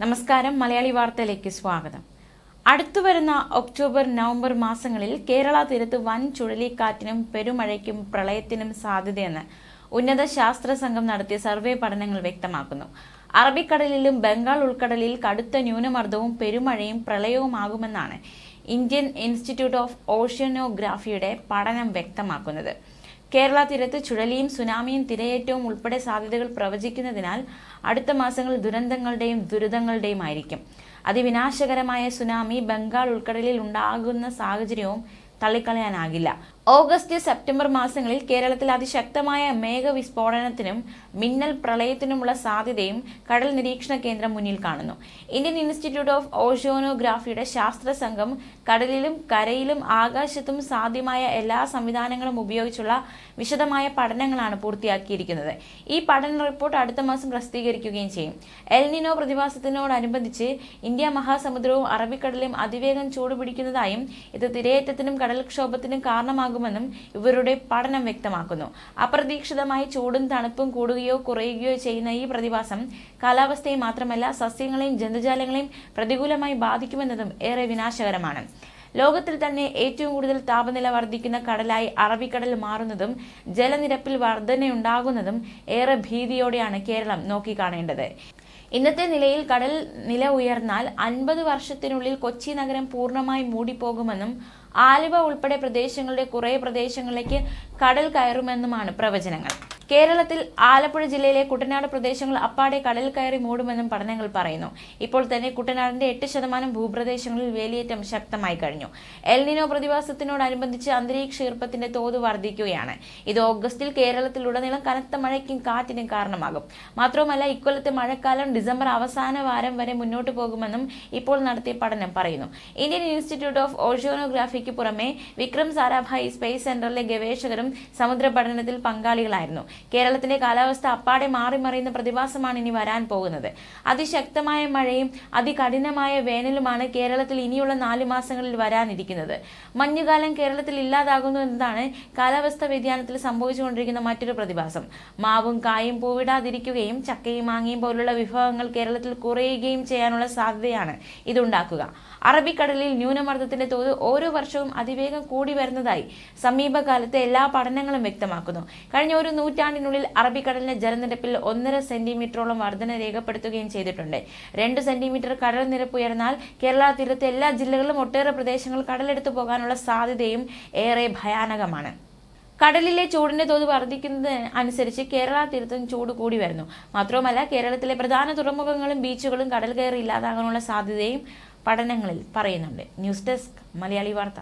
നമസ്കാരം, മലയാളി വാർത്തയിലേക്ക് സ്വാഗതം. അടുത്തുവരുന്ന ഒക്ടോബർ നവംബർ മാസങ്ങളിൽ കേരള തീരത്ത് വൻ ചുഴലിക്കാറ്റിനും പെരുമഴയ്ക്കും പ്രളയത്തിനും സാധ്യതയെന്ന് ഉന്നത ശാസ്ത്ര സംഘം നടത്തിയ സർവേ പഠനങ്ങൾ വ്യക്തമാക്കുന്നു. അറബിക്കടലിലും ബംഗാൾ ഉൾക്കടലിൽ കടുത്ത ന്യൂനമർദ്ദവും പെരുമഴയും പ്രളയവുമാകുമെന്നാണ് ഇന്ത്യൻ ഇൻസ്റ്റിറ്റ്യൂട്ട് ഓഫ് ഓഷ്യനോഗ്രാഫിയുടെ പഠനം വ്യക്തമാക്കുന്നത്. കേരള തീരത്ത് ചുഴലിയും സുനാമിയും തിരയേറ്റവും ഉൾപ്പെടെ സാധ്യതകൾ പ്രവചിക്കുന്നതിനാൽ അടുത്ത മാസങ്ങൾ ദുരന്തങ്ങളുടെയും ദുരിതങ്ങളുടെയും ആയിരിക്കും. അതിവിനാശകരമായ സുനാമി ബംഗാൾ ഉൾക്കടലിൽ ഉണ്ടാകുന്ന സാഹചര്യവും തള്ളിക്കളയാനാകില്ല. ഓഗസ്റ്റ് സെപ്റ്റംബർ മാസങ്ങളിൽ കേരളത്തിൽ അതിശക്തമായ മേഘവിസ്ഫോടനത്തിനും മിന്നൽ പ്രളയത്തിനുമുള്ള സാധ്യതയും കടൽ നിരീക്ഷണ കേന്ദ്രം മുന്നിൽ കാണുന്നു. ഇന്ത്യൻ ഇൻസ്റ്റിറ്റ്യൂട്ട് ഓഫ് ഓഷ്യാനോഗ്രാഫിയുടെ ശാസ്ത്ര സംഘം കടലിലും കരയിലും ആകാശത്തും സാധ്യമായ എല്ലാ സംവിധാനങ്ങളും ഉപയോഗിച്ചുള്ള വിശദമായ പഠനങ്ങളാണ് പൂർത്തിയാക്കിയിരിക്കുന്നത്. ഈ പഠന റിപ്പോർട്ട് അടുത്ത മാസം പ്രസിദ്ധീകരിക്കുകയും ചെയ്യും. എൽനിനോ പ്രതിഭാസത്തിനോടനുബന്ധിച്ച് ഇന്ത്യ മഹാസമുദ്രവും അറബിക്കടലും അതിവേഗം ചൂടുപിടിക്കുന്നതായും ഇത് തിരയേറ്റത്തിനും കടൽക്ഷോഭത്തിനും കാരണമാകുമെന്നും ഇവരുടെ പഠനം വ്യക്തമാക്കുന്നു. അപ്രതീക്ഷിതമായി ചൂടും തണുപ്പും കൂടുകയോ കുറയുകയോ ചെയ്യുന്ന ഈ പ്രതിഭാസം കാലാവസ്ഥയെ മാത്രമല്ല സസ്യങ്ങളെയും ജന്തുജാലങ്ങളെയും പ്രതികൂലമായി ബാധിക്കുമെന്നതും ഏറെ വിനാശകരമാണ്. ലോകത്തിൽ തന്നെ ഏറ്റവും കൂടുതൽ താപനില വർദ്ധിക്കുന്ന കടലായി അറബിക്കടൽ മാറുന്നതും ജലനിരപ്പിൽ വർധനയുണ്ടാകുന്നതും ഏറെ ഭീതിയോടെയാണ് കേരളം നോക്കിക്കാണേണ്ടത്. ഇന്നത്തെ നിലയിൽ കടൽ നില ഉയർന്നാൽ 50 വർഷത്തിനുള്ളിൽ കൊച്ചി നഗരം പൂർണ്ണമായി മൂടിപ്പോകുമെന്നും ആലുവ ഉൾപ്പെടെ പ്രദേശങ്ങളുടെ കുറേ പ്രദേശങ്ങളിലേക്ക് കടൽ കയറുമെന്നുമാണ് പ്രവചനങ്ങൾ. കേരളത്തിൽ ആലപ്പുഴ ജില്ലയിലെ കുട്ടനാട് പ്രദേശങ്ങൾ അപ്പാടെ കടൽ കയറി മൂടുമെന്നും പഠനങ്ങൾ പറയുന്നു. ഇപ്പോൾ തന്നെ കുട്ടനാടിന്റെ 8% ഭൂപ്രദേശങ്ങളിൽ വേലിയേറ്റം ശക്തമായി കഴിഞ്ഞു. എൽനിനോ പ്രതിഭാസത്തിനോടനുബന്ധിച്ച് അന്തരീക്ഷ ഈർപ്പത്തിന്റെ തോത് വർദ്ധിക്കുകയാണ്. ഇത് ഓഗസ്റ്റിൽ കേരളത്തിലുടനീളം കനത്ത മഴയ്ക്കും കാറ്റിനും കാരണമാകും. മാത്രവുമല്ല, ഇക്കൊല്ലത്തെ മഴക്കാലം ഡിസംബർ അവസാന വാരം വരെ മുന്നോട്ട് പോകുമെന്നും ഇപ്പോൾ നടത്തിയ പഠനം പറയുന്നു. ഇന്ത്യൻ ഇൻസ്റ്റിറ്റ്യൂട്ട് ഓഫ് ഓഷ്യാനോഗ്രാഫിക്ക് പുറമെ വിക്രം സാരാഭായ് സ്പേസ് സെന്ററിലെ ഗവേഷകരും സമുദ്ര പഠനത്തിൽ പങ്കാളികളായിരുന്നു. കേരളത്തിന്റെ കാലാവസ്ഥ അപ്പാടെ മാറിമറിയുന്ന പ്രതിഭാസമാണ് ഇനി വരാൻ പോകുന്നത്. അതിശക്തമായ മഴയും അതികഠിനമായ വേനലുമാണ് കേരളത്തിൽ ഇനിയുള്ള 4 മാസങ്ങളിൽ വരാനിരിക്കുന്നത്. മഞ്ഞുകാലം കേരളത്തിൽ ഇല്ലാതാകുന്നു എന്നതാണ് കാലാവസ്ഥാ വ്യതിയാനത്തിൽ സംഭവിച്ചുകൊണ്ടിരിക്കുന്ന മറ്റൊരു പ്രതിഭാസം. മാവും കായും പൂവിടാതിരിക്കുകയും ചക്കയും മാങ്ങയും പോലുള്ള വിഭവങ്ങൾ കേരളത്തിൽ കുറയുകയും ചെയ്യാനുള്ള സാധ്യതയാണ് ഇതുണ്ടാക്കുക. അറബിക്കടലിൽ ന്യൂനമർദ്ദത്തിന്റെ തോത് ഓരോ വർഷവും അതിവേഗം കൂടി വരുന്നതായി സമീപകാലത്തെ എല്ലാ പഠനങ്ങളും വ്യക്തമാക്കുന്നു. കഴിഞ്ഞ ഒരു നൂറ്റാണ്ടിനുള്ളിൽ അറബിക്കടലിന്റെ ജലനിരപ്പിൽ 1.5 സെന്റിമീറ്ററോളം വർധന രേഖപ്പെടുത്തുകയും ചെയ്തിട്ടുണ്ട്. 2 സെന്റിമീറ്റർ കടൽ നിരപ്പ് ഉയർന്നാൽ കേരള തീരത്തെ എല്ലാ ജില്ലകളിലും ഒട്ടേറെ പ്രദേശങ്ങൾ കടലെടുത്തു പോകാനുള്ള സാധ്യതയും ഏറെ ഭയാനകമാണ്. കടലിലെ ചൂടിന്റെ തോത് വർദ്ധിക്കുന്നതിന് അനുസരിച്ച് കേരള തീരത്തും ചൂട് കൂടി വരുന്നു. മാത്രവുമല്ല, കേരളത്തിലെ പ്രധാന തുറമുഖങ്ങളും ബീച്ചുകളും കടൽ കയറി ഇല്ലാതാകാനുള്ള സാധ്യതയും പഠനങ്ങളിൽ പറയുന്നുണ്ട്. ന്യൂസ് ഡെസ്ക്, മലയാളി വാർത്ത.